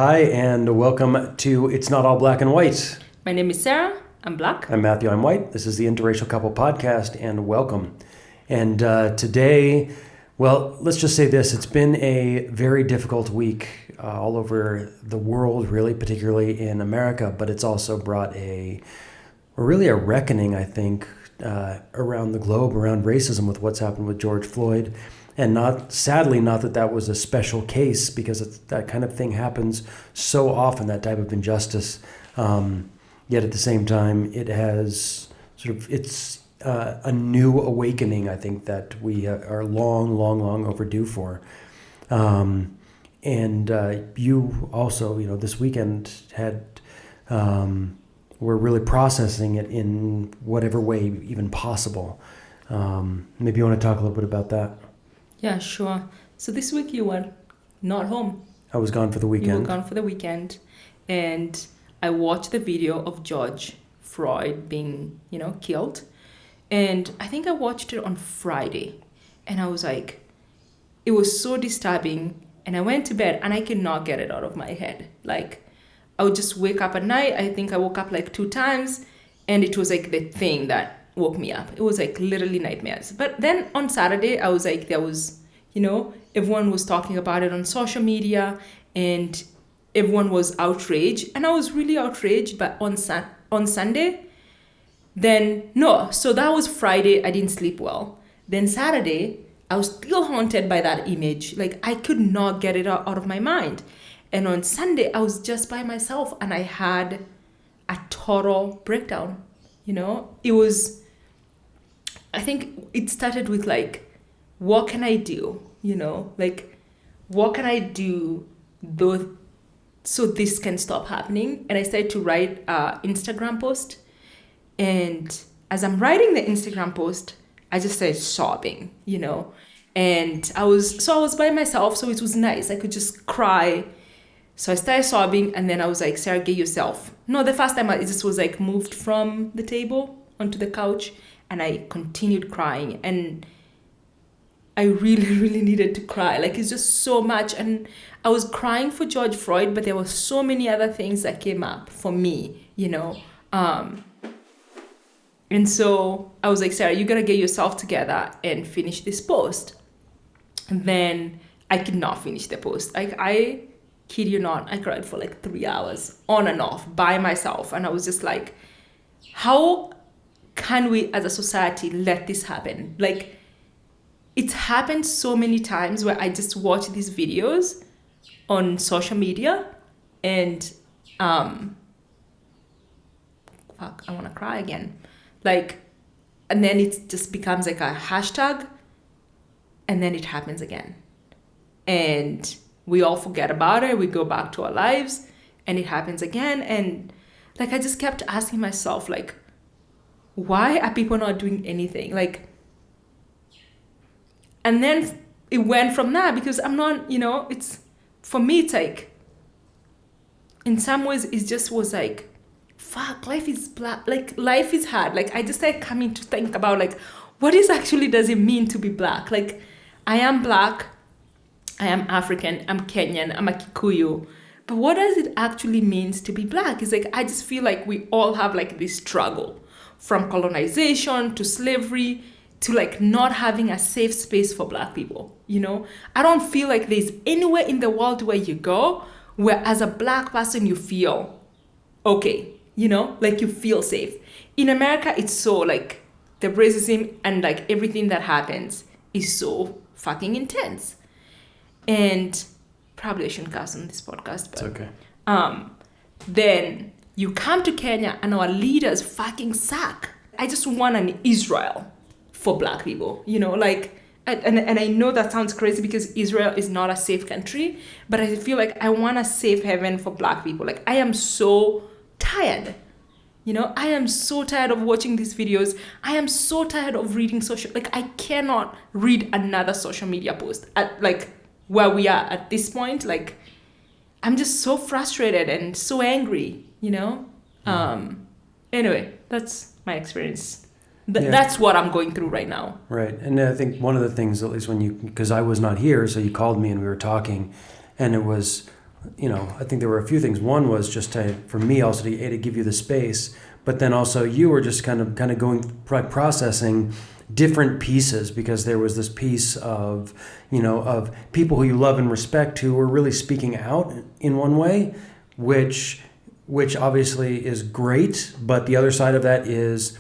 Hi, and welcome to It's Not All Black and White. My name is Sarah. I'm black. I'm Matthew. I'm white. This is the Interracial Couple Podcast, and welcome. And today, well, let's just say this. It's been a very difficult week all over the world, really, particularly in America, but it's also brought really a reckoning, I think, around the globe, around racism with what's happened with George Floyd. And sadly, not that was a special case, because that kind of thing happens so often, that type of injustice. Yet at the same time, it has it's a new awakening, I think, that we are long overdue for. And you also, this weekend we're really processing it in whatever way even possible. Maybe you want to talk a little bit about that. Yeah, sure. So this week you were not home. I was gone for the weekend. You were gone for the weekend. And I watched the video of George Floyd being, killed. And I think I watched it on Friday. And I was like, it was so disturbing. And I went to bed and I could not get it out of my head. Like, I would just wake up at night. I think I woke up like 2 times. And it was like the thing that woke me up. It was like literally nightmares. But then on Saturday, I was like, there was, everyone was talking about it on social media and everyone was outraged. And I was really outraged. But on Sunday, then no. So that was Friday. I didn't sleep well. Then Saturday, I was still haunted by that image. Like, I could not get it out of my mind. And on Sunday, I was just by myself and I had a total breakdown. I think it started with like, what can I do? What can I do so this can stop happening? And I started to write an Instagram post. And as I'm writing the Instagram post, I just started sobbing, and I was by myself. So it was nice. I could just cry. So I started sobbing and then I was like, Sarah, get yourself. No, the first time I just was like moved from the table onto the couch and I continued crying. And I really, really needed to cry. Like, it's just so much. And I was crying for George Floyd, but there were so many other things that came up for me, And so I was like, Sarah, you gotta get yourself together and finish this post. And then I could not finish the post. I kid you not, I cried for like 3 hours on and off by myself. And I was just like, how can we as a society let this happen? Like, it's happened so many times where I just watch these videos on social media and I want to cry again. Like, and then it just becomes like a hashtag and then it happens again. And we all forget about it. We go back to our lives and it happens again. And like, I just kept asking myself, like, why are people not doing anything? Like, and then it went from that because I'm not, for me, it's like, in some ways, it just was like, fuck, life is black. Like, life is hard. Like, I just started coming to think about, like, what does it mean to be black? Like, I am black. I am African, I'm Kenyan, I'm a Kikuyu. But what does it actually mean to be black? It's like, I just feel like we all have like this struggle from colonization to slavery to like not having a safe space for black people, I don't feel like there's anywhere in the world where you go where as a black person you feel okay, like you feel safe. In America, it's so like the racism and like everything that happens is so fucking intense. And probably I shouldn't cuss on this podcast, but it's okay. Then you come to Kenya and our leaders fucking suck. I just want an Israel for black people, and I know that sounds crazy because Israel is not a safe country, but I feel like I want a safe haven for black people. Like, I am so tired. I am so tired of watching these videos. I am so tired of reading I cannot read another social media post at like where we are at this point. Like, I'm just so frustrated and so angry, Anyway, that's my experience. That's what I'm going through right now. Right. And I think one of the things, at least because I was not here, so you called me and we were talking, and it was I think there were a few things. One was just for me also to give you the space, but then also you were just kind of going processing different pieces, because there was this piece of of people who you love and respect who were really speaking out in one way, which obviously is great, but the other side of that is,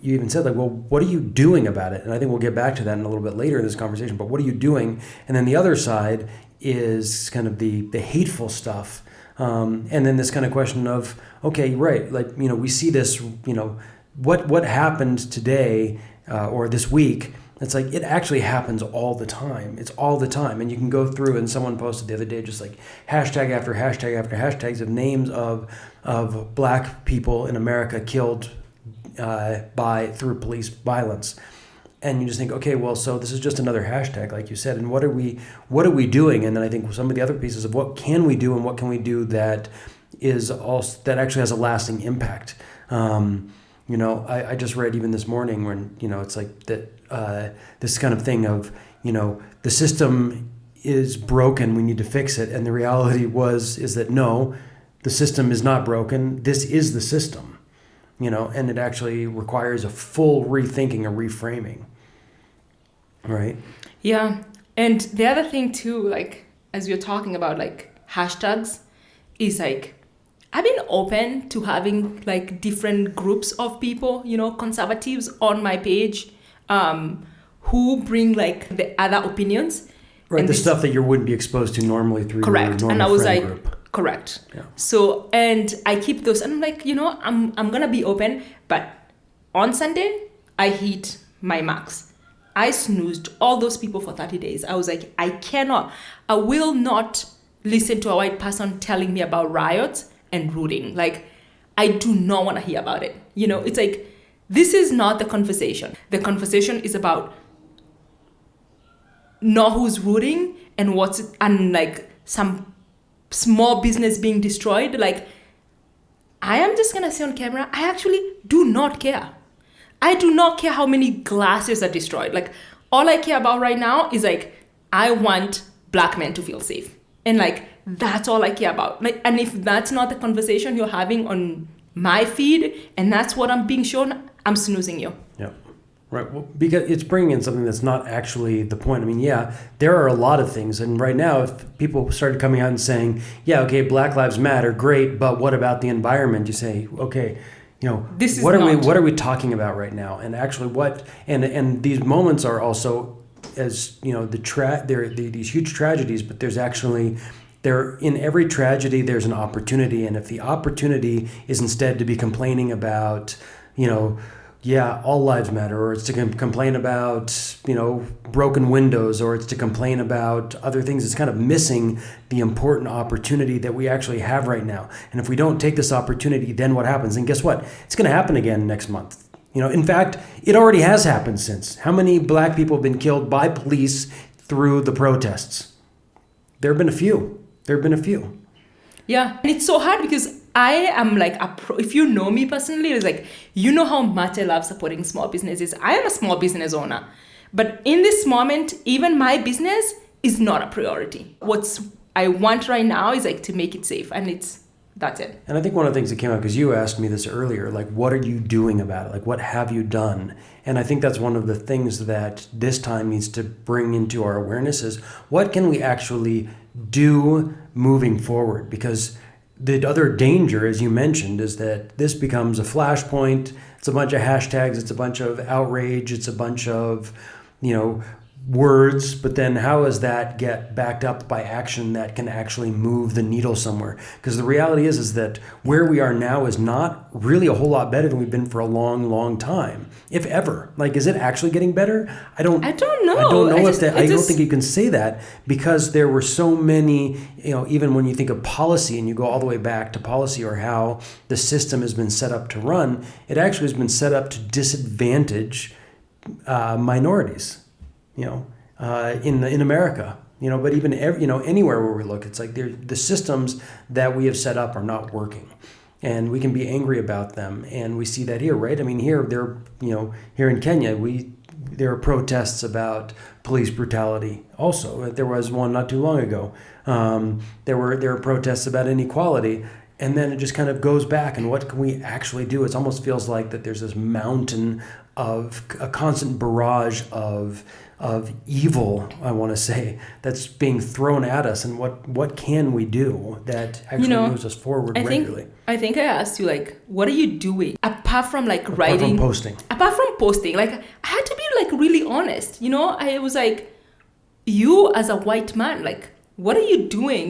you even said, like, well, what are you doing about it? And I think we'll get back to that in a little bit later in this conversation, but what are you doing? And then the other side is kind of the hateful stuff. And then this kind of question of, okay, right, like, we see this, what happened today or this week. It's like, it actually happens all the time. It's all the time. And you can go through, and someone posted the other day just like hashtag after hashtag after hashtags of names of black people in America killed through police violence. And you just think, okay, well, so this is just another hashtag, like you said, and what are we doing? And then I think some of the other pieces of what can we do and what can we do that actually has a lasting impact. I just read even this morning when, it's like that, this kind of thing of, the system is broken, we need to fix it. And the reality is that no, the system is not broken. This is the system. And it actually requires a full rethinking, a reframing, right? Yeah. And the other thing too, like, as you're talking about like hashtags, is like, I've been open to having like different groups of people, conservatives on my page, who bring like the other opinions. Right, the stuff that you wouldn't be exposed to normally through your normal and I was friend like, group. Correct. Yeah. So, and I keep those, and I'm like, I'm gonna be open, but on Sunday, I hit my max. I snoozed all those people for 30 days. I was like, I will not listen to a white person telling me about riots and rooting. Like, I do not want to hear about it. It's like, this is not the conversation. The conversation is about not who's rooting and and like some small business being destroyed. Like, I am just gonna say on camera, I actually do not care. I do not care how many glasses are destroyed. Like, all I care about right now is like, I want black men to feel safe. And like, that's all I care about. Like, and if that's not the conversation you're having on my feed, and that's what I'm being shown, I'm snoozing you. Yeah. Right. Well, because it's bringing in something that's not actually the point. I mean, yeah, there are a lot of things. And right now, if people started coming out and saying, yeah, okay, Black Lives Matter, great, but what about the environment? You say, okay, this is what are we talking about right now? And actually and these moments are also, as these huge tragedies, but there's actually, in every tragedy, there's an opportunity. And if the opportunity is instead to be complaining about, all lives matter, or it's to complain about, broken windows, or it's to complain about other things, it's kind of missing the important opportunity that we actually have right now. And if we don't take this opportunity, then what happens? And guess what? It's going to happen again next month. In fact, it already has happened since. How many black people have been killed by police through the protests? There have been a few. Yeah. And it's so hard because I am like if you know me personally, it's like, how much I love supporting small businesses. I am a small business owner. But in this moment, even my business is not a priority. What I want right now is like to make it safe, and that's it. And I think one of the things that came out, because you asked me this earlier, like, what are you doing about it? Like, what have you done? And I think that's one of the things that this time needs to bring into our awareness is, what can we actually do moving forward? Because the other danger, as you mentioned, is that this becomes a flashpoint. It's a bunch of hashtags. It's a bunch of outrage. It's a bunch of, words. But then how does that get backed up by action that can actually move the needle somewhere? Because the reality is that where we are now is not really a whole lot better than we've been for a long, long time, if ever. Like, is it actually getting better? I don't know. I don't think you can say that, because there were so many, even when you think of policy and you go all the way back to policy or how the system has been set up to run, it actually has been set up to disadvantage minorities, in America, but even anywhere where we look, it's like the systems that we have set up are not working, and we can be angry about them, and we see that here, right? I mean, here in Kenya, there are protests about police brutality. Also, there was one not too long ago. There were protests about inequality. And then it just kind of goes back, and what can we actually do? It almost feels like that there's this mountain of a constant barrage of evil, I want to say, that's being thrown at us. And what can we do that actually moves us forward regularly? I think I asked you, like, what are you doing apart from like writing? Apart from posting, like I had to be like really honest. I was like, you as a white man, like, what are you doing